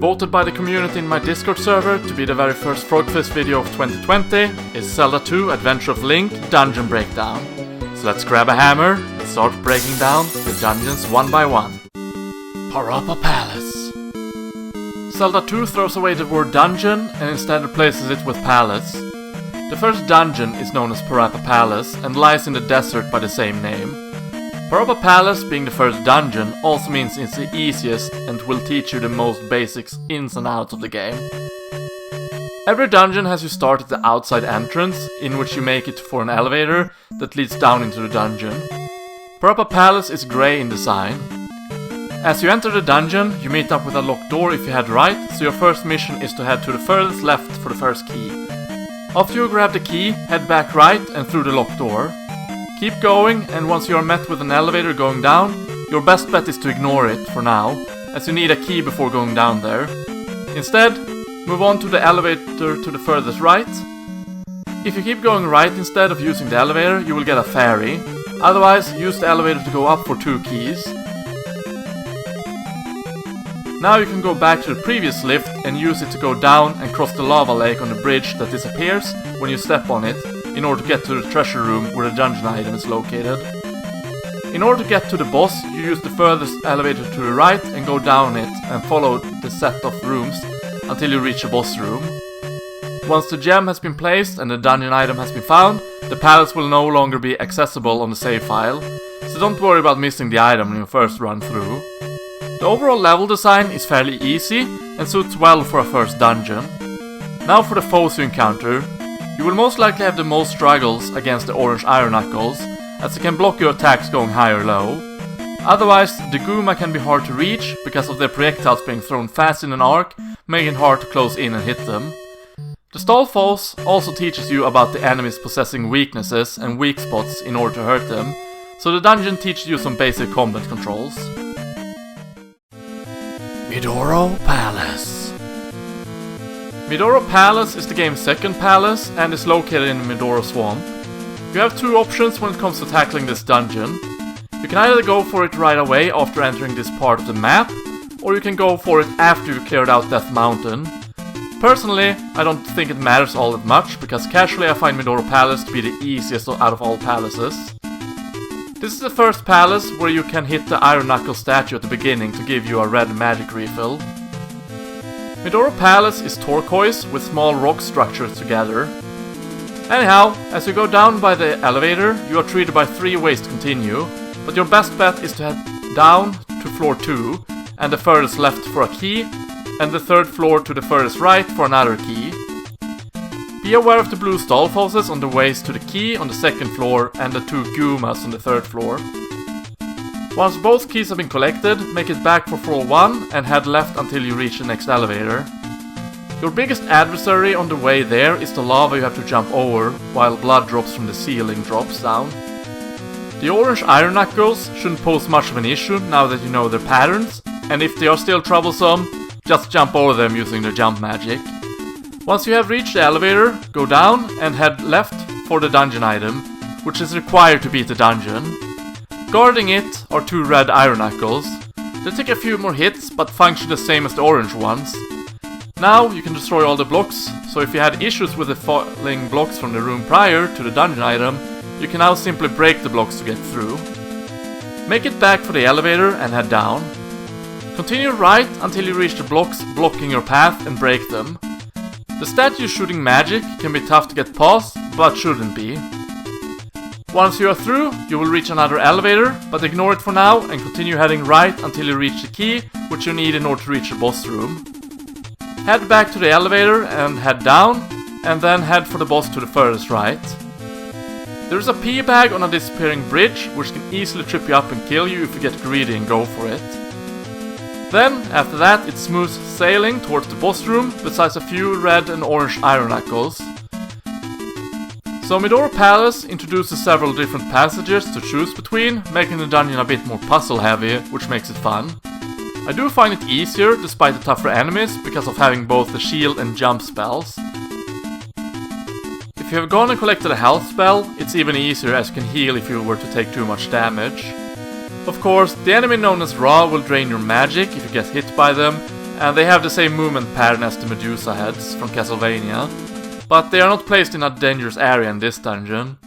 Voted by the community in my Discord server to be the very first FrogFace video of 2020 is Zelda 2 Adventure of Link Dungeon Breakdown. So let's grab a hammer and start breaking down the dungeons one by one. Piranha Palace. Zelda 2 throws away the word dungeon and instead replaces it with palace. The first dungeon is known as Piranha Palace and lies in the desert by the same name. Piranha Palace being the first dungeon also means it's the easiest and will teach you the most basics ins and outs of the game. Every dungeon has you start at the outside entrance, in which you make it for an elevator that leads down into the dungeon. Piranha Palace is grey in design. As you enter the dungeon, you meet up with a locked door if you head right, so your first mission is to head to the furthest left for the first key. After you grab the key, head back right and through the locked door. Keep going, and once you are met with an elevator going down, your best bet is to ignore it for now, as you need a key before going down there. Instead, move on to the elevator to the furthest right. If you keep going right instead of using the elevator, you will get a fairy. Otherwise, use the elevator to go up for 2 keys. Now you can go back to the previous lift and use it to go down and cross the lava lake on the bridge that disappears when you step on it, in order to get to the treasure room where the dungeon item is located. In order to get to the boss, you use the furthest elevator to the right and go down it and follow the set of rooms until you reach the boss room. Once the gem has been placed and the dungeon item has been found, the palace will no longer be accessible on the save file, so don't worry about missing the item in your first run through. The overall level design is fairly easy and suits well for a first dungeon. Now for the foes you encounter. You will most likely have the most struggles against the orange iron knuckles, as they can block your attacks going high or low. Otherwise, the Gooma can be hard to reach because of their projectiles being thrown fast in an arc, making it hard to close in and hit them. The stall foes also teaches you about the enemies possessing weaknesses and weak spots in order to hurt them, so the dungeon teaches you some basic combat controls. Medora Palace. Medora Palace is the game's second palace and is located in the Medora Swamp. You have 2 options when it comes to tackling this dungeon. You can either go for it right away after entering this part of the map, or you can go for it after you've cleared out Death Mountain. Personally, I don't think it matters all that much, because casually I find Medora Palace to be the easiest out of all palaces. This is the first palace where you can hit the Iron Knuckle statue at the beginning to give you a red magic refill. Medora Palace is turquoise with small rock structures together. Anyhow, as you go down by the elevator, you are treated by 3 ways to continue, but your best bet is to head down to floor 2, and the furthest left for a key, and the 3rd floor to the furthest right for another key. Be aware of the blue stall foes on the ways to the key on the 2nd floor and the 2 Goomas on the 3rd floor. Once both keys have been collected, make it back for floor 1 and head left until you reach the next elevator. Your biggest adversary on the way there is the lava you have to jump over, while blood drops from the ceiling drops down. The orange iron knuckles shouldn't pose much of an issue now that you know their patterns, and if they are still troublesome, just jump over them using their jump magic. Once you have reached the elevator, go down and head left for the dungeon item, which is required to beat the dungeon. Guarding it are 2 red iron knuckles. They take a few more hits, but function the same as the orange ones. Now you can destroy all the blocks, so if you had issues with the falling blocks from the room prior to the dungeon item, you can now simply break the blocks to get through. Make it back for the elevator and head down. Continue right until you reach the blocks blocking your path and break them. The statue shooting magic can be tough to get past, but shouldn't be. Once you are through, you will reach another elevator, but ignore it for now and continue heading right until you reach the key, which you need in order to reach the boss room. Head back to the elevator and head down, and then head for the boss to the furthest right. There is a pea bag on a disappearing bridge, which can easily trip you up and kill you if you get greedy and go for it. Then, after that, it's smooth sailing towards the boss room, besides a few red and orange iron knuckles. So Medora Palace introduces several different passages to choose between, making the dungeon a bit more puzzle heavy, which makes it fun. I do find it easier despite the tougher enemies because of having both the shield and jump spells. If you have gone and collected a health spell, it's even easier as you can heal if you were to take too much damage. Of course, the enemy known as Ra will drain your magic if you get hit by them, and they have the same movement pattern as the Medusa heads from Castlevania, but they are not placed in a dangerous area in this dungeon.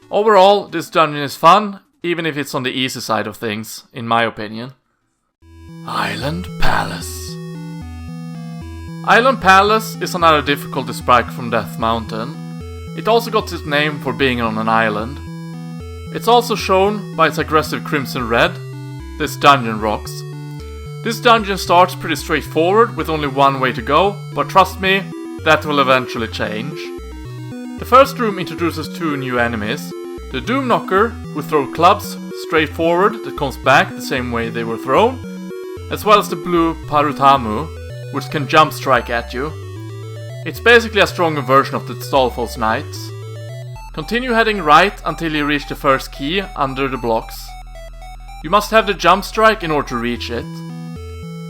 Overall, this dungeon is fun, even if it's on the easy side of things, in my opinion. Island Palace. Island Palace is another difficulty spike from Death Mountain. It also got its name for being on an island. It's also shown by its aggressive crimson red. This dungeon rocks. This dungeon starts pretty straightforward with only one way to go, but trust me, that will eventually change. The first room introduces two new enemies. The Doom Knocker, who throw clubs straight forward that comes back the same way they were thrown, as well as the blue Parutamu, which can jump strike at you. It's basically a stronger version of the Stalfos Knights. Continue heading right until you reach the first key under the blocks. You must have the jump strike in order to reach it.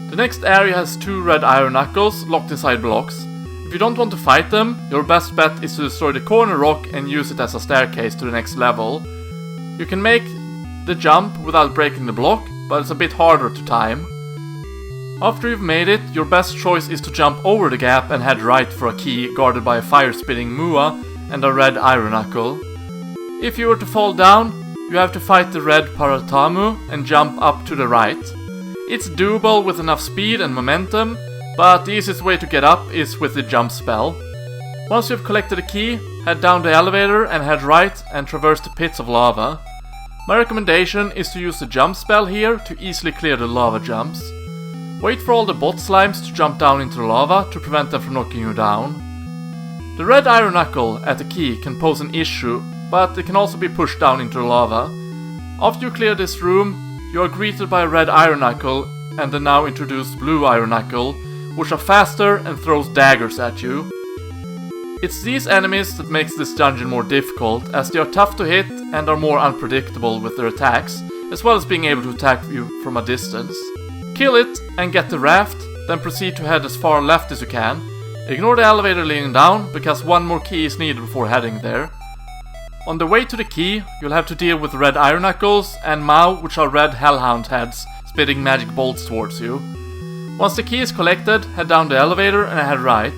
The next area has two red iron knuckles locked inside blocks. If you don't want to fight them, your best bet is to destroy the corner rock and use it as a staircase to the next level. You can make the jump without breaking the block, but it's a bit harder to time. After you've made it, your best choice is to jump over the gap and head right for a key guarded by a fire-spitting Mua and a red iron knuckle. If you were to fall down, you have to fight the red Paratamu and jump up to the right. It's doable with enough speed and momentum, but the easiest way to get up is with the jump spell. Once you've collected a key, head down the elevator and head right and traverse the pits of lava. My recommendation is to use the jump spell here to easily clear the lava jumps. Wait for all the bot slimes to jump down into the lava to prevent them from knocking you down. The red iron knuckle at the key can pose an issue, but it can also be pushed down into the lava. After you clear this room, you are greeted by a red iron knuckle and the now introduced blue iron knuckle, which are faster and throws daggers at you. It's these enemies that makes this dungeon more difficult, as they are tough to hit and are more unpredictable with their attacks, as well as being able to attack you from a distance. Kill it and get the raft, then proceed to head as far left as you can. Ignore the elevator leading down, because one more key is needed before heading there. On the way to the key, you'll have to deal with red iron knuckles and Mao, which are red hellhound heads, spitting magic bolts towards you. Once the key is collected, head down the elevator and head right.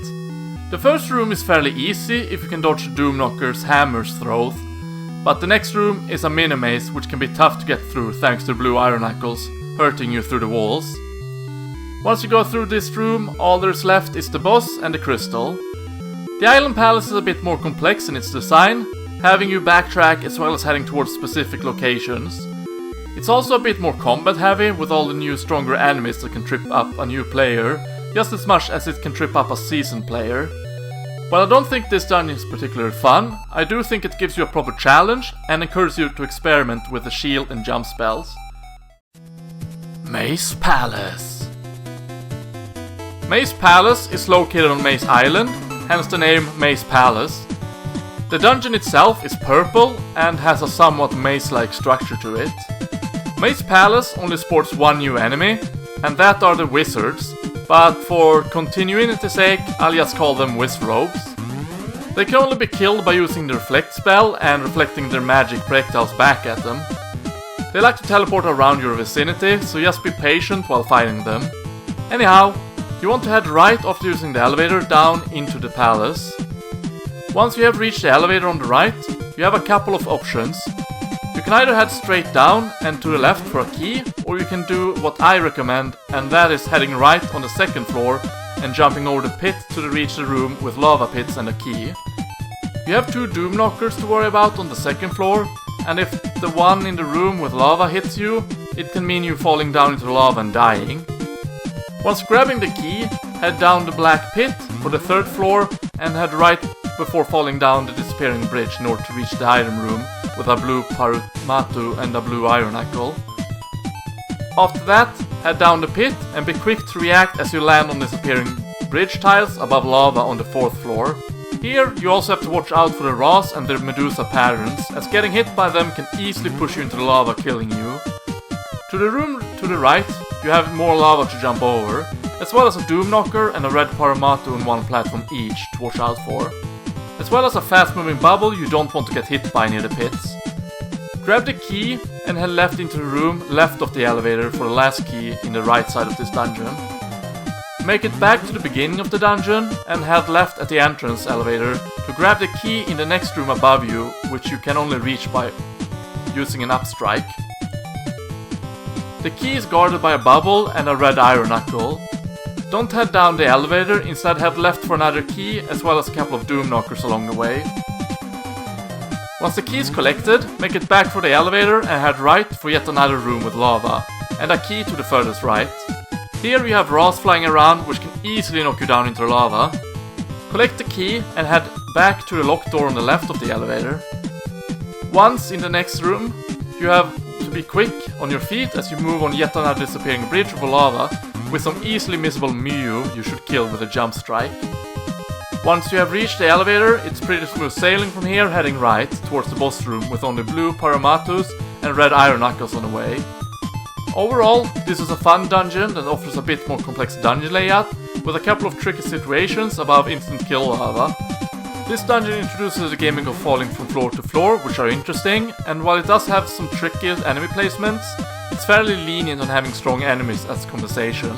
The first room is fairly easy if you can dodge the Doom Knocker's hammer's throws, but the next room is a mini-maze which can be tough to get through thanks to blue iron knuckles hurting you through the walls. Once you go through this room, all there's left is the boss and the crystal. The Island Palace is a bit more complex in its design, having you backtrack as well as heading towards specific locations. It's also a bit more combat heavy with all the new stronger enemies that can trip up a new player, just as much as it can trip up a seasoned player. While I don't think this dungeon is particularly fun, I do think it gives you a proper challenge and encourages you to experiment with the shield and jump spells. Maze Palace. Maze Palace is located on Maze Island, hence the name Maze Palace. The dungeon itself is purple and has a somewhat maze-like structure to it. Maze Palace only sports one new enemy, and that are the wizards, but for continuity's sake, I'll just call them Wizrobes. They can only be killed by using the reflect spell and reflecting their magic projectiles back at them. They like to teleport around your vicinity, so just be patient while fighting them. Anyhow, you want to head right after using the elevator down into the palace. Once you have reached the elevator on the right, you have a couple of options. You can either head straight down and to the left for a key, or you can do what I recommend, and that is heading right on the second floor and jumping over the pit to reach the room with lava pits and a key. You have two Doom Knockers to worry about on the second floor, and if the one in the room with lava hits you, it can mean you falling down into the lava and dying. Once grabbing the key, head down the black pit for the third floor and head right before falling down the disappearing bridge in order to reach the item room with a blue Parumatu and a blue iron knuckle. After that, head down the pit and be quick to react as you land on disappearing bridge tiles above lava on the fourth floor. Here, you also have to watch out for the Ras and their Medusa patterns, as getting hit by them can easily push you into the lava, killing you. To the room to the right, you have more lava to jump over, as well as a Doom Knocker and a red Paramato on one platform each to watch out for, as well as a fast-moving bubble you don't want to get hit by near the pits. Grab the key and head left into the room left of the elevator for the last key in the right side of this dungeon. Make it back to the beginning of the dungeon and head left at the entrance elevator to grab the key in the next room above you, which you can only reach by using an up strike. The key is guarded by a bubble and a red iron knuckle. Don't head down the elevator, instead head left for another key as well as a couple of doom knockers along the way. Once the key is collected, make it back for the elevator and head right for yet another room with lava, and a key to the furthest right. Here you have rats flying around which can easily knock you down into lava. Collect the key and head back to the locked door on the left of the elevator. Once in the next room, you have to be quick on your feet as you move on yet another disappearing bridge over lava with some easily missable Mew you should kill with a jump strike. Once you have reached the elevator, it's pretty smooth sailing from here, heading right towards the boss room with only blue Paramatus and red iron knuckles on the way. Overall, this is a fun dungeon that offers a bit more complex dungeon layout, with a couple of tricky situations above instant kill lava. This dungeon introduces the gaming of falling from floor to floor, which are interesting, and while it does have some tricky enemy placements, it's fairly lenient on having strong enemies as compensation.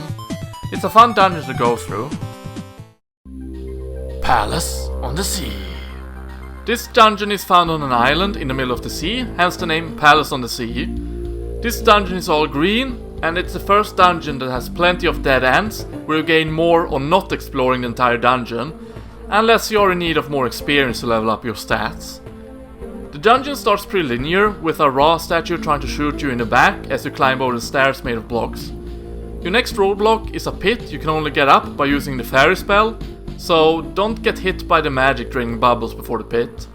It's a fun dungeon to go through. Palace on the Sea. This dungeon is found on an island in the middle of the sea, hence the name Palace on the Sea. This dungeon is all green, and it's the first dungeon that has plenty of dead ends, where you gain more on not exploring the entire dungeon, unless you are in need of more experience to level up your stats. The dungeon starts pretty linear, with a Ra statue trying to shoot you in the back as you climb over the stairs made of blocks. Your next roadblock is a pit you can only get up by using the fairy spell, so don't get hit by the magic draining bubbles before the pit.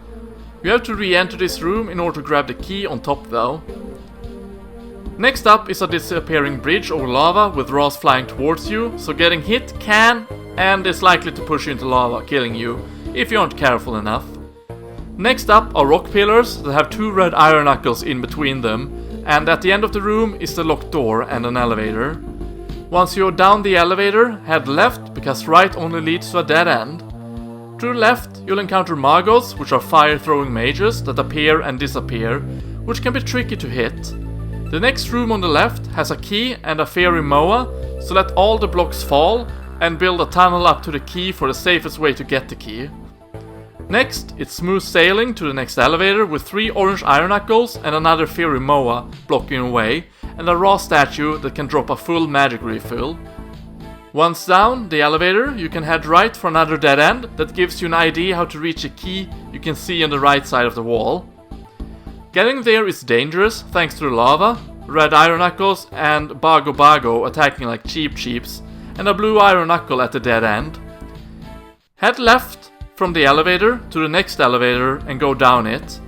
You have to re-enter this room in order to grab the key on top though. Next up is a disappearing bridge over lava with Ross flying towards you, so getting hit can and is likely to push you into lava, killing you, if you aren't careful enough. Next up are rock pillars that have two red iron knuckles in between them, and at the end of the room is the locked door and an elevator. Once you're down the elevator, head left, because right only leads to a dead end. To the left, you'll encounter Magos, which are fire-throwing mages that appear and disappear, which can be tricky to hit. The next room on the left has a key and a fairy Moa, so let all the blocks fall and build a tunnel up to the key for the safest way to get the key. Next, it's smooth sailing to the next elevator with 3 orange iron knuckles and another fairy Moa blocking away, and a Ra statue that can drop a full magic refill. Once down the elevator, you can head right for another dead end that gives you an idea how to reach a key you can see on the right side of the wall. Getting there is dangerous thanks to the lava, red iron knuckles and Bago Bago attacking like cheaps, and a blue iron knuckle at the dead end. Head left from the elevator to the next elevator and go down it.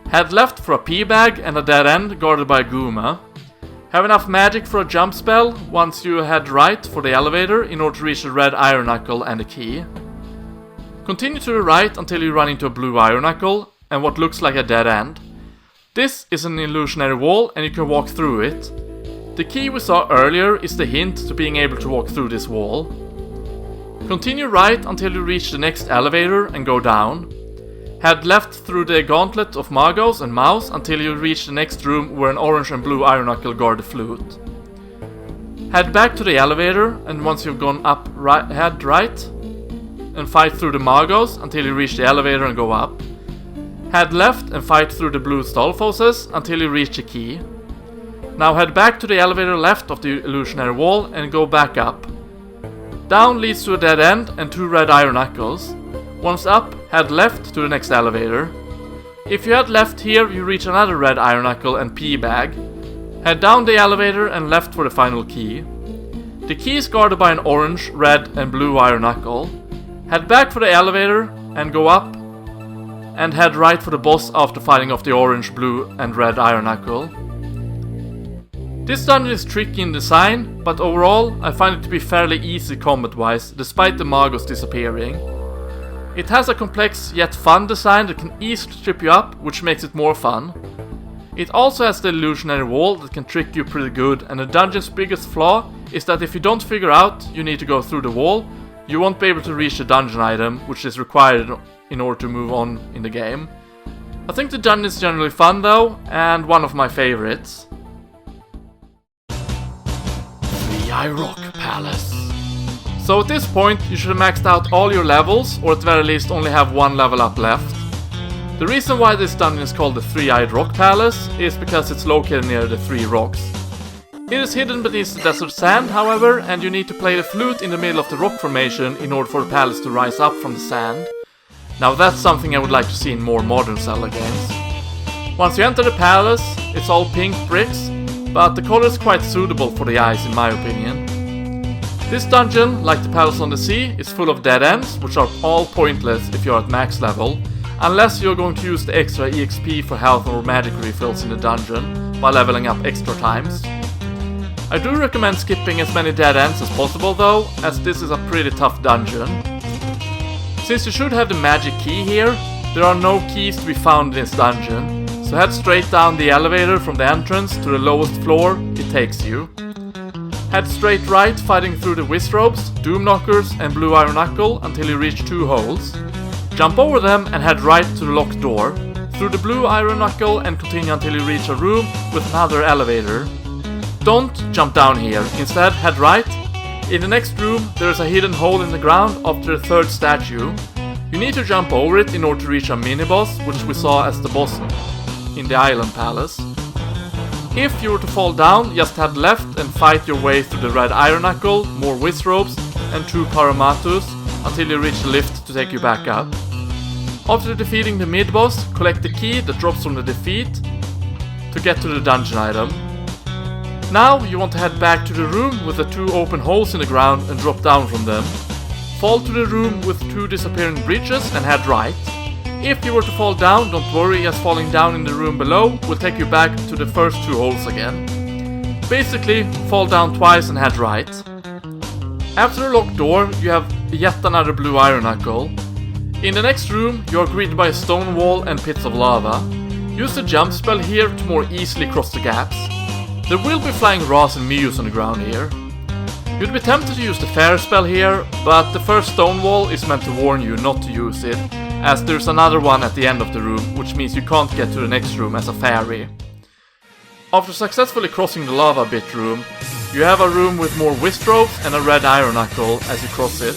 Head left for a pea bag and a dead end guarded by Guma. Have enough magic for a jump spell once you head right for the elevator in order to reach the red iron knuckle and the key. Continue to the right until you run into a blue iron knuckle and what looks like a dead end. This is an illusionary wall and you can walk through it. The key we saw earlier is the hint to being able to walk through this wall. Continue right until you reach the next elevator and go down. Head left through the gauntlet of Magos and Mouse until you reach the next room where an orange and blue iron knuckle guard the flute. Head back to the elevator and once you've gone up, head right and fight through the Magos until you reach the elevator and go up. Head left and fight through the blue Stolfoses until you reach the key. Now head back to the elevator left of the illusionary wall and go back up. Down leads to a dead end and 2 red iron knuckles. Once up, head left to the next elevator. If you head left here, you reach another red iron knuckle and pea bag. Head down the elevator and left for the final key. The key is guarded by an orange, red and blue iron knuckle. Head back for the elevator and go up and head right for the boss after fighting off the orange, blue and red iron knuckle. This dungeon is tricky in design, but overall I find it to be fairly easy combat-wise, despite the Magos disappearing. It has a complex yet fun design that can easily trip you up, which makes it more fun. It also has the illusionary wall that can trick you pretty good, and the dungeon's biggest flaw is that if you don't figure out you need to go through the wall, you won't be able to reach the dungeon item, which is required in order to move on in the game. I think the dungeon is generally fun though, and one of my favorites. Threeeyed Rock Palace. So at this point you should have maxed out all your levels, or at the very least only have one level up left. The reason why this dungeon is called the Threeeyed Rock Palace is because it's located near the three rocks. It is hidden beneath the desert sand, however, and you need to play the flute in the middle of the rock formation in order for the palace to rise up from the sand. Now that's something I would like to see in more modern Zelda games. Once you enter the palace, it's all pink bricks, but the color is quite suitable for the eyes in my opinion. This dungeon, like the Palace on the Sea, is full of dead ends, which are all pointless if you're at max level, unless you're going to use the extra EXP for health or magic refills in the dungeon by leveling up extra times. I do recommend skipping as many dead ends as possible though, as this is a pretty tough dungeon. Since you should have the magic key here, there are no keys to be found in this dungeon, so head straight down the elevator from the entrance to the lowest floor it takes you. Head straight right, fighting through the Wizrobes, Doom Knockers and Blue Iron Knuckle until you reach two holes. Jump over them and head right to the locked door, through the Blue Iron Knuckle and continue until you reach a room with another elevator. Don't jump down here, instead head right. In the next room there is a hidden hole in the ground after the third statue. You need to jump over it in order to reach a mini-boss, which we saw as the boss in the Island Palace. If you were to fall down, just head left and fight your way through the Red Iron Knuckle, more Wizrobes and two Paramatus until you reach the lift to take you back up. After defeating the mid-boss, collect the key that drops from the defeat to get to the dungeon item. Now you want to head back to the room with the two open holes in the ground and drop down from them. Fall to the room with two disappearing breaches and head right. If you were to fall down, don't worry, as falling down in the room below will take you back to the first two holes again. Basically, fall down twice and head right. After the locked door, you have yet another Blue Iron Knuckle. In the next room, you are greeted by a stone wall and pits of lava. Use the jump spell here to more easily cross the gaps. There will be flying Ras and Mius on the ground here. You'd be tempted to use the fairy spell here, but the first stone wall is meant to warn you not to use it, as there's another one at the end of the room, which means you can't get to the next room as a fairy. After successfully crossing the lava bit room, you have a room with more Wizrobes and a Red Iron Knuckle as you cross it.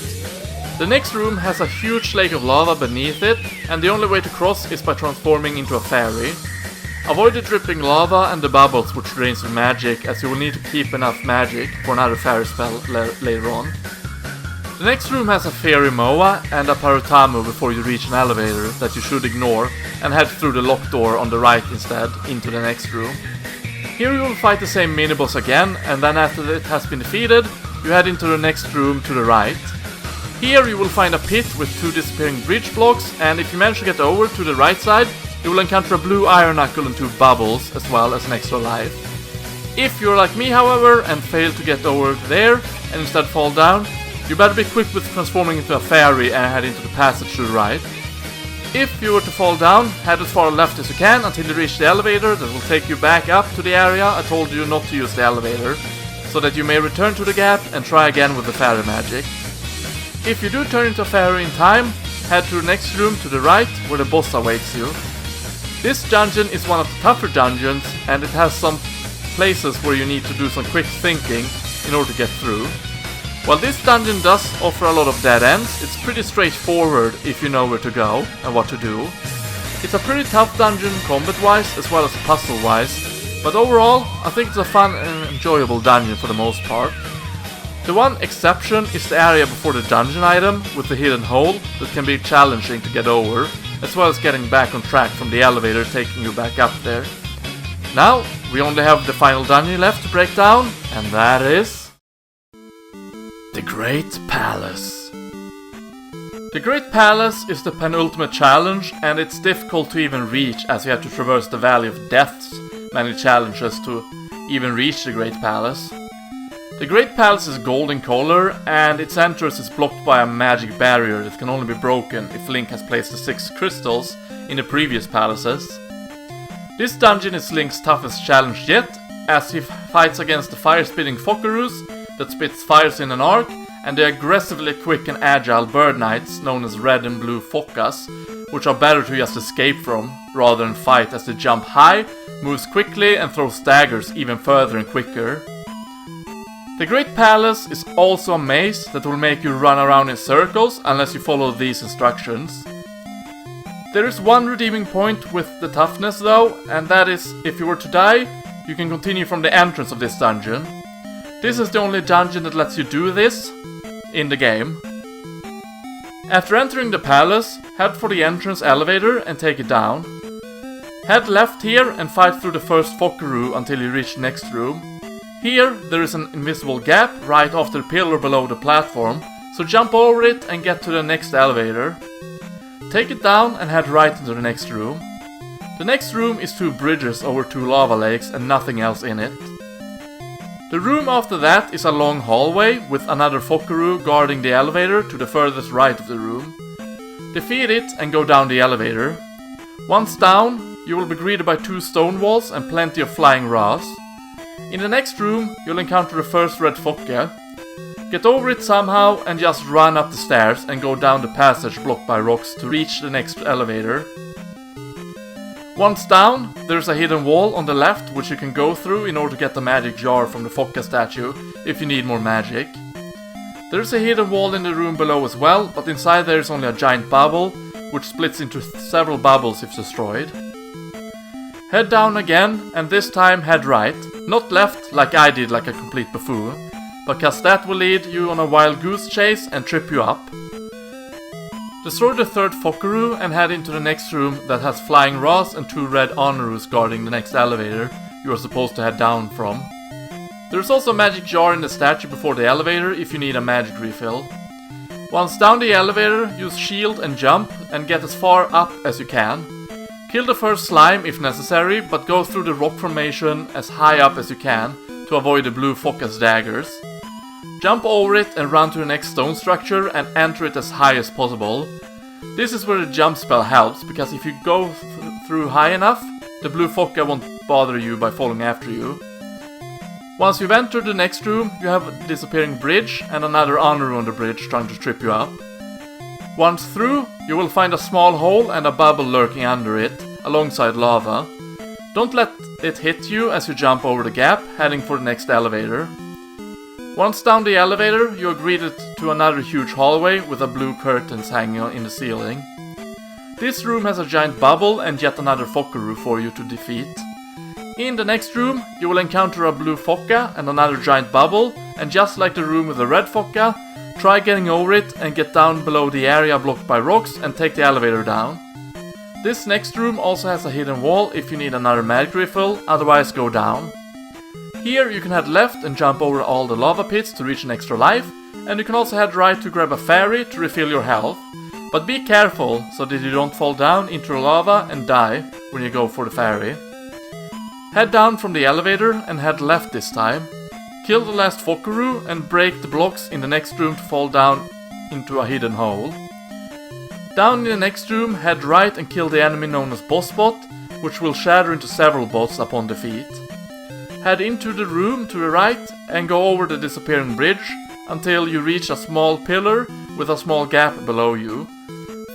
The next room has a huge lake of lava beneath it, and the only way to cross is by transforming into a fairy. Avoid the dripping lava and the bubbles which drains your magic, as you will need to keep enough magic for another fairy spell later on. The next room has a fairy Moa and a Parutamu before you reach an elevator that you should ignore and head through the locked door on the right instead into the next room. Here you will fight the same mini-boss again, and then after it has been defeated, you head into the next room to the right. Here you will find a pit with two disappearing breach blocks, and if you manage to get over to the right side, you will encounter a Blue Iron Knuckle and two bubbles, as well as an extra life. If you're like me, however, and fail to get over there, and instead fall down, you better be quick with transforming into a fairy and head into the passage to the right. If you were to fall down, head as far left as you can until you reach the elevator that will take you back up to the area I told you not to use the elevator, so that you may return to the gap and try again with the fairy magic. If you do turn into a fairy in time, head to the next room to the right where the boss awaits you. This dungeon is one of the tougher dungeons, and it has some places where you need to do some quick thinking in order to get through. While this dungeon does offer a lot of dead ends, it's pretty straightforward if you know where to go and what to do. It's a pretty tough dungeon combat-wise as well as puzzle-wise, but overall I think it's a fun and enjoyable dungeon for the most part. The one exception is the area before the dungeon item with the hidden hole that can be challenging to get over, as well as getting back on track from the elevator taking you back up there. Now, we only have the final dungeon left to break down, and that is the Great Palace. The Great Palace is the penultimate challenge, and it's difficult to even reach as you have to traverse the Valley of Death's many challenges to even reach the Great Palace. The Great Palace is gold in color, and its entrance is blocked by a magic barrier that can only be broken if Link has placed the 6 crystals in the previous palaces. This dungeon is Link's toughest challenge yet, as he fights against the fire-spitting Focaroos that spits fires in an arc, and the aggressively quick and agile bird knights known as Red and Blue Focas, which are better to just escape from rather than fight, as they jump high, moves quickly and throws daggers even further and quicker. The Great Palace is also a maze that will make you run around in circles unless you follow these instructions. There is one redeeming point with the toughness though, and that is if you were to die, you can continue from the entrance of this dungeon. This is the only dungeon that lets you do this in the game. After entering the palace, head for the entrance elevator and take it down. Head left here and fight through the first Fockeroo until you reach the next room. Here there is an invisible gap right after the pillar below the platform, so jump over it and get to the next elevator. Take it down and head right into the next room. The next room is 2 bridges over 2 lava lakes and nothing else in it. The room after that is a long hallway with another Fockeroo guarding the elevator to the furthest right of the room. Defeat it and go down the elevator. Once down, you will be greeted by 2 stone walls and plenty of flying Ras. In the next room, you'll encounter the first red Focka. Get over it somehow and just run up the stairs and go down the passage blocked by rocks to reach the next elevator. Once down, there's a hidden wall on the left which you can go through in order to get the magic jar from the Focka statue if you need more magic. There's a hidden wall in the room below as well, but inside there is only a giant bubble which splits into several bubbles if destroyed. Head down again and this time head right, not left like I did like a complete buffoon, because that will lead you on a wild goose chase and trip you up. Destroy the third Fockeroo and head into the next room that has flying Ras and 2 red Honoroos guarding the next elevator you are supposed to head down from. There is also a magic jar in the statue before the elevator if you need a magic refill. Once down the elevator, use shield and jump and get as far up as you can. Kill the first slime if necessary, but go through the rock formation as high up as you can to avoid the blue Focka's daggers. Jump over it and run to the next stone structure and enter it as high as possible. This is where the jump spell helps, because if you go through high enough, the blue Focka won't bother you by following after you. Once you've entered the next room, you have a disappearing bridge and another Honoroo on the bridge trying to trip you up. Once through, you will find a small hole and a bubble lurking under it, alongside lava. Don't let it hit you as you jump over the gap, heading for the next elevator. Once down the elevator, you are greeted to another huge hallway with a blue curtains hanging in the ceiling. This room has a giant bubble and yet another Fockeroo for you to defeat. In the next room, you will encounter a blue Focka and another giant bubble, and just like the room with the red Focka, try getting over it and get down below the area blocked by rocks and take the elevator down. This next room also has a hidden wall if you need another magic refill, otherwise go down. Here you can head left and jump over all the lava pits to reach an extra life, and you can also head right to grab a fairy to refill your health. But be careful so that you don't fall down into the lava and die when you go for the fairy. Head down from the elevator and head left this time. Kill the last Fockeroo and break the blocks in the next room to fall down into a hidden hole. Down in the next room, head right and kill the enemy known as Boss Bot, which will shatter into several bots upon defeat. Head into the room to the right and go over the disappearing bridge until you reach a small pillar with a small gap below you.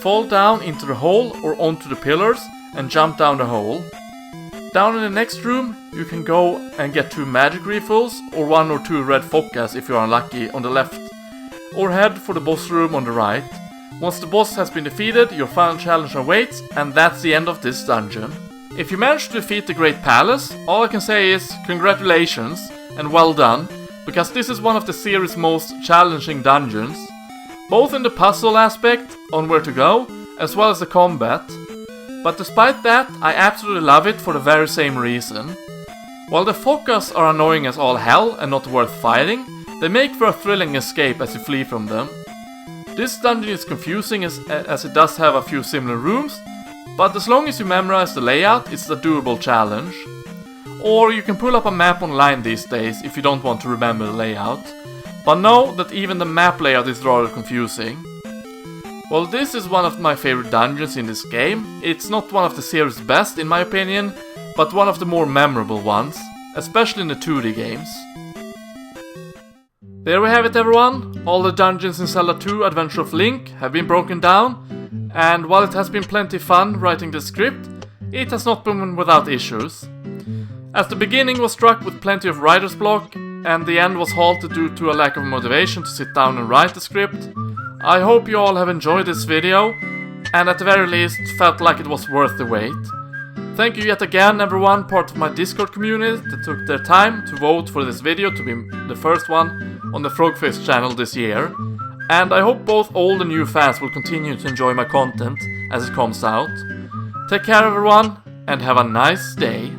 Fall down into the hole or onto the pillars and jump down the hole. Down in the next room, you can go and get 2 magic refills or 1 or 2 red Fockas if you are unlucky on the left, or head for the boss room on the right. Once the boss has been defeated, your final challenge awaits, and that's the end of this dungeon. If you manage to defeat the Great Palace, all I can say is congratulations and well done, because this is one of the series' most challenging dungeons, both in the puzzle aspect on where to go, as well as the combat. But despite that, I absolutely love it for the very same reason. While the Fockas are annoying as all hell and not worth fighting, they make for a thrilling escape as you flee from them. This dungeon is confusing as it does have a few similar rooms, but as long as you memorize the layout, it's a doable challenge. Or you can pull up a map online these days if you don't want to remember the layout. But know that even the map layout is rather confusing. While this is one of my favorite dungeons in this game, it's not one of the series' best in my opinion, but one of the more memorable ones, especially in the 2D games. There we have it everyone, all the dungeons in Zelda 2 Adventure of Link have been broken down, and while it has been plenty fun writing the script, it has not been without issues. As the beginning was struck with plenty of writer's block, and the end was halted due to a lack of motivation to sit down and write the script. I hope you all have enjoyed this video, and at the very least felt like it was worth the wait. Thank you yet again everyone, part of my Discord community that took their time to vote for this video to be the first one on the FrogFace channel this year. And I hope both old and new fans will continue to enjoy my content as it comes out. Take care everyone, and have a nice day.